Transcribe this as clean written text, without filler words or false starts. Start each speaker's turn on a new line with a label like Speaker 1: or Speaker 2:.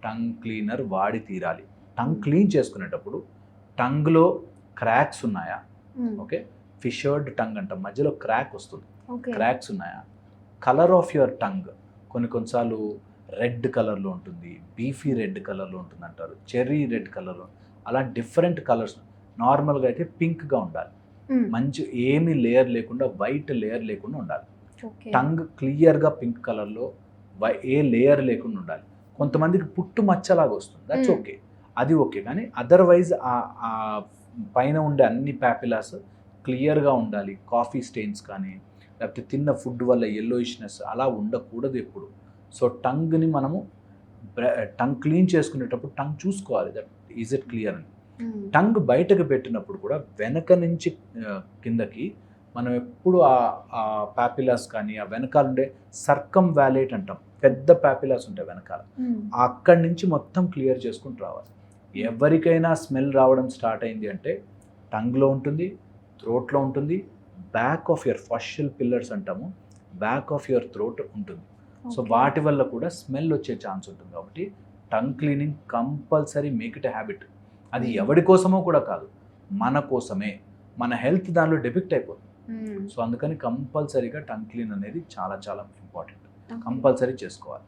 Speaker 1: Tongue cleaner వాడి తీరాలి. Tongue clean చేసుకునేటప్పుడు టంగ్లో క్రాక్స్ ఉన్నాయా, ఓకే, ఫిషర్డ్ టంగ్ అంటాం, మధ్యలో క్రాక్ వస్తుంది, క్రాక్స్ ఉన్నాయా, కలర్ ఆఫ్ యువర్ టంగ్ కొన్నిసార్లు రెడ్ కలర్లో ఉంటుంది, బీఫీ రెడ్ కలర్లో ఉంటుంది అంటారు, చెర్రీ రెడ్ కలర్లో, అలా డిఫరెంట్ కలర్స్. నార్మల్గా అయితే పింక్గా ఉండాలి, మంచి ఏమి లేయర్ లేకుండా, వైట్ లేయర్ లేకుండా ఉండాలి. టంగ్ క్లియర్గా పింక్ కలర్లో ఏ లేయర్ లేకుండా ఉండాలి. కొంతమందికి పుట్టు మచ్చలాగా వస్తుంది, దట్స్ ఓకే, అది ఓకే. కానీ అదర్వైజ్ ఆ పైన ఉండే అన్ని ప్యాపిలాస్ క్లియర్గా ఉండాలి. కాఫీ స్టెయిన్స్ కానీ లేకపోతే తిన్న ఫుడ్ వల్ల యెల్లోయిష్నెస్ అలా ఉండకూడదు ఎప్పుడు. సో టంగ్ని మనము టంగ్ క్లీన్ చేసుకునేటప్పుడు టంగ్ చూసుకోవాలి, దట్ ఈజ్ ఇట్ క్లియర్ అని. టంగ్ బయటకు పెట్టినప్పుడు కూడా వెనక నుంచి కిందకి మనం ఎప్పుడు ఆ ప్యాపిలాస్ కానీ ఆ వెనకాల ఉండే సర్కమ్ వ్యాలేట్ అంటాం, పెద్ద ప్యాపిలాస్ ఉంటాయి వెనకాల, అక్కడి నుంచి మొత్తం క్లియర్ చేసుకుంటూ రావాలి. ఎవరికైనా స్మెల్ రావడం స్టార్ట్ అయింది అంటే టంగ్లో ఉంటుంది, థ్రోట్లో ఉంటుంది, back of your facial pillars అంటాము, బ్యాక్ ఆఫ్ యువర్ థ్రోట్ ఉంటుంది. సో వాటి వల్ల కూడా స్మెల్ వచ్చే ఛాన్స్ ఉంటుంది. కాబట్టి tongue cleaning compulsory, make it a habit. అది ఎవరి కోసమో కూడా కాదు, మన కోసమే. మన హెల్త్ దానిలో డెపిక్ట్ అయిపోతుంది. సో అందుకని కంపల్సరీగా టంగ్ క్లీన్ అనేది చాలా చాలా ఇంపార్టెంట్, కంపల్సరీ చేసుకోవాలి.